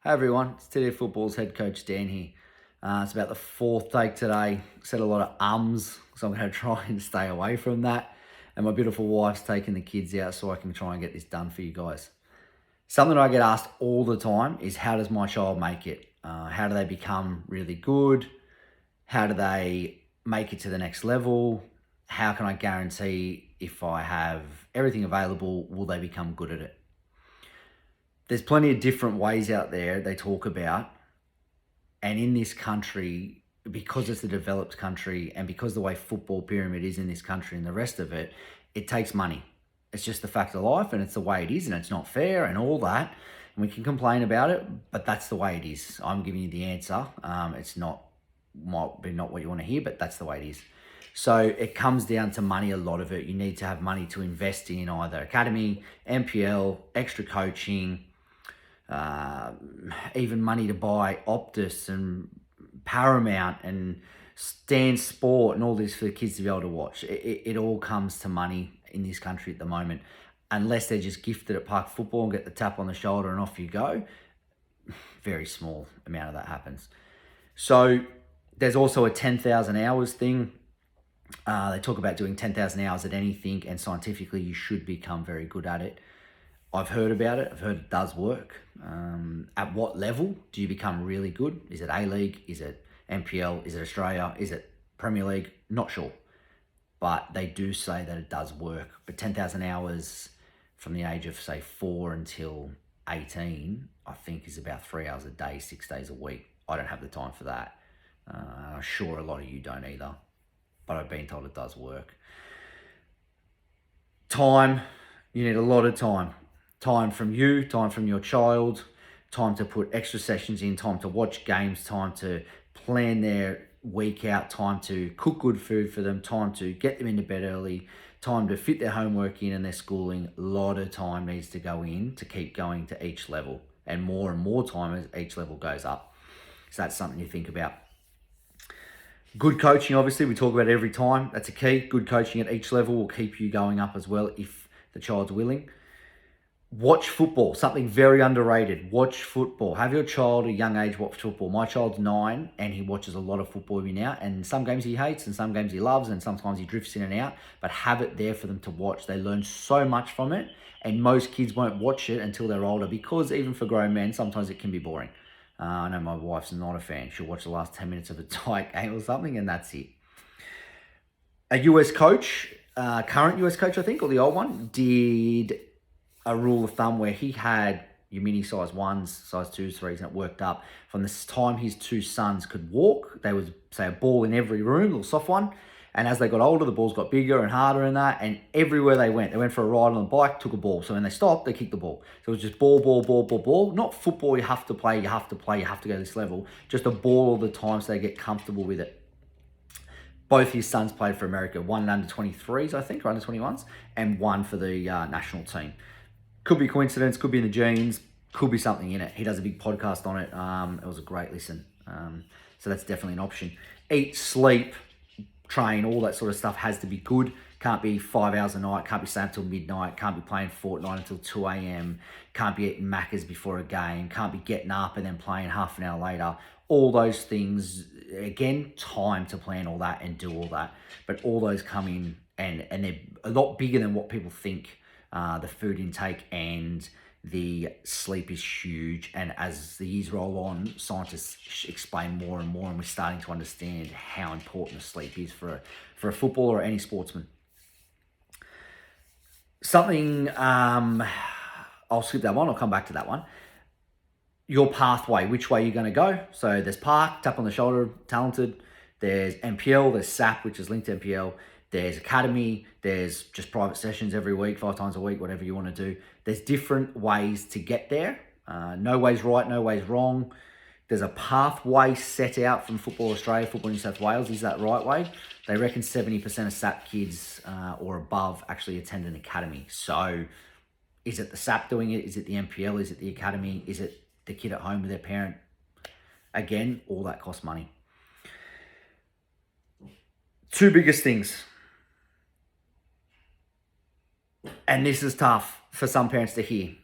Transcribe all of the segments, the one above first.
Hey everyone, it's TD Football's head coach Dan here. It's about the fourth take today. Said a lot of ums, so I'm going to try and stay away from that. And my beautiful wife's taking the kids out so I can try and get this done for you guys. Something I get asked all the time is how does my child make it? How do they become really good? How do they make it to the next level? How can I guarantee if I have everything available, will they become good at it? There's plenty of different ways out there they talk about. And in this country, because it's a developed country and because the way football pyramid is in this country and the rest of it, it takes money. It's just the fact of life and it's the way it is and it's not fair and all that. And we can complain about it, but that's the way it is. I'm giving you the answer. It's not, might be not what you want to hear, but that's the way it is. So it comes down to money, a lot of it. You need to have money to invest in either academy, NPL, extra coaching, even money to buy Optus and Paramount and Stan Sport and all this for the kids to be able to watch. It all comes to money in this country at the moment. Unless they're just gifted at park football and get the tap on the shoulder and off you go, very small amount of that happens. So there's also a 10,000 hours thing. They talk about doing 10,000 hours at anything, and scientifically you should become very good at it. I've heard about it. I've heard it does work. At what level do you become really good? Is it A-League? Is it NPL? Is it Australia? Is it Premier League? Not sure. But they do say that it does work. But 10,000 hours from the age of, say, 4 until 18, I think is about 3 hours a day, 6 days a week. I don't have the time for that. I'm sure a lot of you don't either. But I've been told it does work. Time. You need a lot of time. Time from you, time from your child, time to put extra sessions in, time to watch games, time to plan their week out, time to cook good food for them, time to get them into bed early, time to fit their homework in and their schooling. A lot of time needs to go in to keep going to each level, and more time as each level goes up. So that's something you think about. Good coaching, obviously, we talk about it every time. That's a key. Good coaching at each level will keep you going up as well if the child's willing. Watch football, something very underrated. Watch football. Have your child at a young age watch football. My child's 9 and he watches a lot of football with me now. And some games he hates and some games he loves and sometimes he drifts in and out. But have it there for them to watch. They learn so much from it. And most kids won't watch it until they're older because even for grown men, sometimes it can be boring. I know my wife's not a fan. She'll watch the last 10 minutes of a tight game or something and that's it. A US coach, current US coach, I think, or the old one, did a rule of thumb where he had your mini size 1s, size 2s, 3s, and it worked up. From the time his 2 sons could walk, there was, say, a ball in every room, a little soft one. And as they got older, the balls got bigger and harder and that. And everywhere they went for a ride on the bike, took a ball. So when they stopped, they kicked the ball. So it was just ball. Not football you have to play, you have to go to this level. Just a ball all the time so they get comfortable with it. Both his sons played for America, one under 23s, I think, or under 21s, and one for the national team. Could be coincidence, could be in the genes, could be something in it. He does a big podcast on it. It was a great listen. So that's definitely an option. Eat, sleep, train, all that sort of stuff has to be good. Can't be 5 hours a night, can't be staying up till midnight, can't be playing Fortnite until 2 a.m, can't be eating Maccas before a game, can't be getting up and then playing half an hour later. All those things, again, time to plan all that and do all that. But all those come in and they're a lot bigger than what people think. The food intake and the sleep is huge. And as the years roll on, scientists explain more and more, and we're starting to understand how important the sleep is for a footballer or any sportsman. Something, I'll skip that one. I'll come back to that one. Your pathway, which way you're going to go. So there's park, tap on the shoulder, talented. There's NPL, there's SAP, which is linked to NPL. There's academy, there's just private sessions every week, 5 times a week, whatever you want to do. There's different ways to get there. No way's right, no way's wrong. There's a pathway set out from Football Australia, Football New South Wales. Is that right way? They reckon 70% of SAP kids or above actually attend an academy. So is it the SAP doing it? Is it the NPL? Is it the academy? Is it the kid at home with their parent? Again, all that costs money. 2 biggest things. And this is tough for some parents to hear.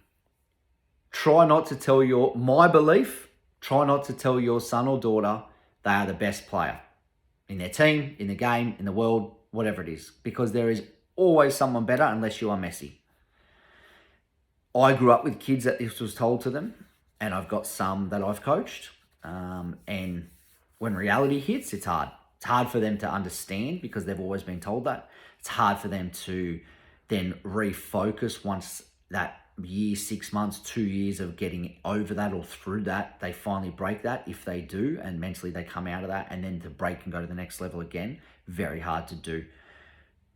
try not to tell try not to tell your son or daughter they are the best player in their team, in the game, in the world, whatever it is, because there is always someone better unless you are Messi. I grew up with kids that this was told to them, and I've got some that I've coached. And when reality hits, it's hard. It's hard for them to understand because they've always been told that. It's hard for them to then refocus once that year, 6 months, 2 years of getting over that or through that, they finally break that, if they do, and mentally they come out of that, and then to break and go to the next level again, very hard to do.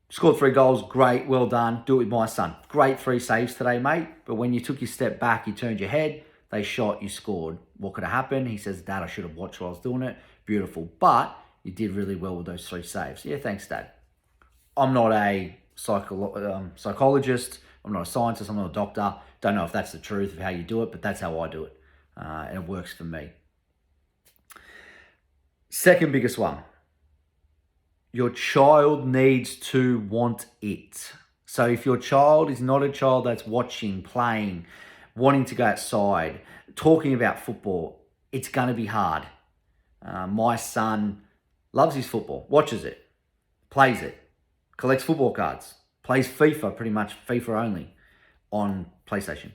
Scored 3 goals, great, well done. Do it with my son. Great 3 saves today, mate. But when you took your step back, you turned your head, they shot, you scored. What could have happened? He says, Dad, I should have watched while I was doing it. Beautiful. But you did really well with those 3 saves. Yeah, thanks, Dad. I'm not a psychologist. I'm not a scientist. I'm not a doctor. Don't know if that's the truth of how you do it, but that's how I do it. And it works for me. Second biggest one. Your child needs to want it. So if your child is not a child that's watching, playing, wanting to go outside, talking about football, it's going to be hard. My son loves his football, watches it, plays it, collects football cards, plays FIFA, pretty much FIFA only, on PlayStation.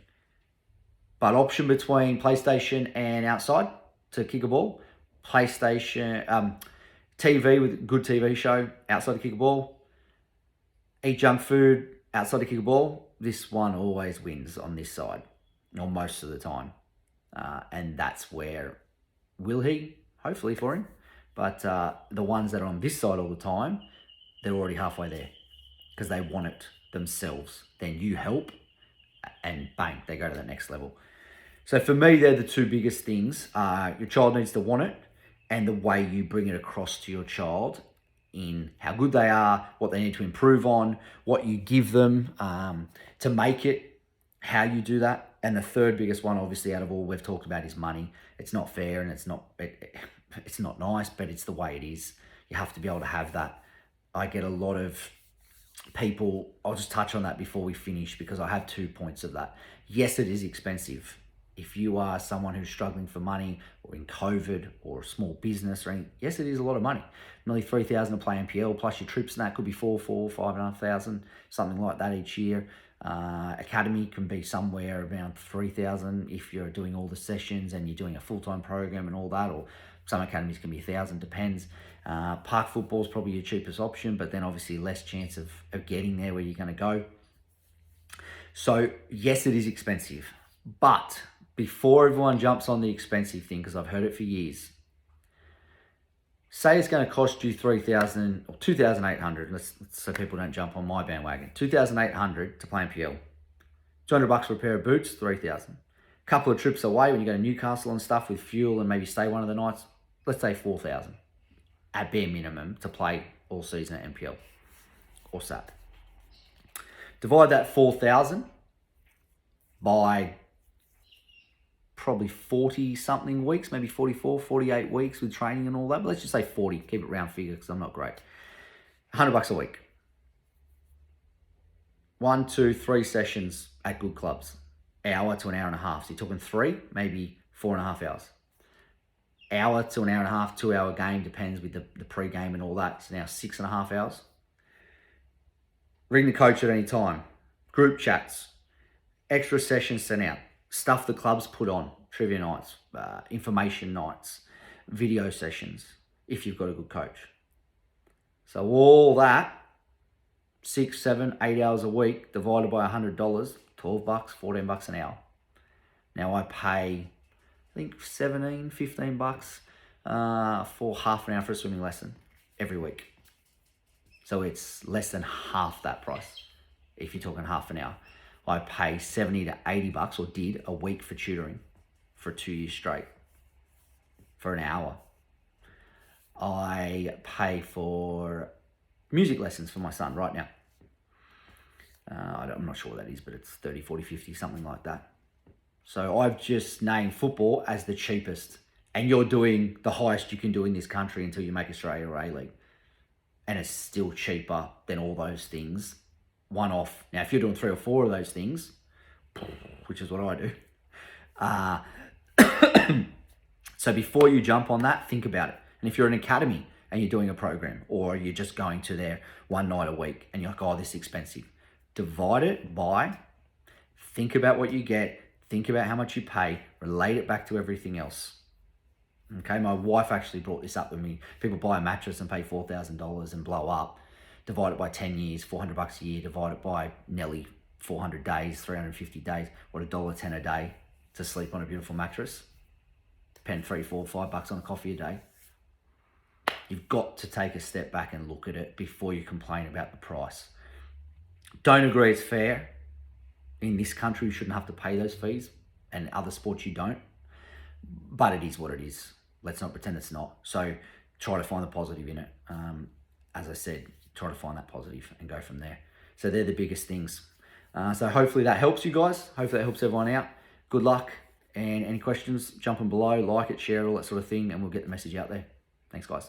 But option between PlayStation and outside to kick a ball, PlayStation, TV with a good TV show, outside to kick a ball, eat junk food, outside to kick a ball. This one always wins on this side, or most of the time. And that's where, will he? Hopefully for him. But the ones that are on this side all the time, they're already halfway there because they want it themselves. Then you help and bang, they go to the next level. So for me, they're the 2 biggest things. Your child needs to want it, and the way you bring it across to your child in how good they are, what they need to improve on, what you give them to make it, how you do that. And the third biggest one, obviously, out of all we've talked about is money. It's not fair and it's not nice, but it's the way it is. You have to be able to have that. I get a lot of people, I'll just touch on that before we finish because I have 2 points of that. Yes, it is expensive. If you are someone who's struggling for money or in COVID or a small business or anything, yes, it is a lot of money. Nearly $3,000 to play NPL plus your trips and that could be $5,500, something like that each year. Academy can be somewhere around $3,000 if you're doing all the sessions and you're doing a full-time program and all that, or some academies can be $1,000, depends. Park football is probably your cheapest option, but then obviously less chance of getting there where you're going to go. So yes, it is expensive, but before everyone jumps on the expensive thing, because I've heard it for years, say it's going to cost you $3,000 or $2,800. So people don't jump on my bandwagon. $2,800 to play NPL. $200 for a pair of boots, $3,000. Couple of trips away when you go to Newcastle and stuff with fuel and maybe stay one of the nights. Let's say $4,000 at bare minimum to play all season at NPL or SAP. Divide that $4,000 by probably 40 something weeks, maybe 44, 48 weeks with training and all that. But let's just say 40, keep it round figure because I'm not great. $100 a week. 1, 2, 3 sessions at good clubs. Hour to an hour and a half. So you're talking 3, maybe 4.5 hours. Hour to an hour and a half, 2 hour game, depends with the pre-game and all that. It's now 6.5 hours. Ring the coach at any time. Group chats. Extra sessions sent out. Stuff the clubs put on, trivia nights, information nights, video sessions, if you've got a good coach. So all that, 6, 7, 8 hours a week, divided by $100, $12, $14 an hour. Now I pay, I think $17, $15 for half an hour for a swimming lesson every week. So it's less than half that price if you're talking half an hour. I pay $70 to $80, or did, a week for tutoring for 2 years straight for an hour. I pay for music lessons for my son right now. I'm not sure what that is, but it's 30, 40, 50, something like that. So I've just named football as the cheapest, and you're doing the highest you can do in this country until you make Australia or A-League. And it's still cheaper than all those things. One off. Now, if you're doing 3 or 4 of those things, which is what I do, So before you jump on that, think about it. And if you're an academy and you're doing a program, or you're just going to there one night a week and you're like, oh, this is expensive, divide it by, think about what you get, think about how much you pay, relate it back to everything else. Okay, my wife actually brought this up with me. People buy a mattress and pay $4,000 and blow up. Divide it by 10 years, $400 a year, divide it by nearly 400 days, 350 days, what, $1.10 a day to sleep on a beautiful mattress. Spend $3, $4, $5 on a coffee a day. You've got to take a step back and look at it before you complain about the price. Don't agree it's fair. In this country, you shouldn't have to pay those fees, and other sports you don't. But it is what it is. Let's not pretend it's not. So try to find the positive in it. As I said, try to find that positive and go from there. So they're the biggest things. So hopefully that helps you guys. Hopefully that helps everyone out. Good luck. And any questions, jump in below, like it, share it, all that sort of thing, and we'll get the message out there. Thanks, guys.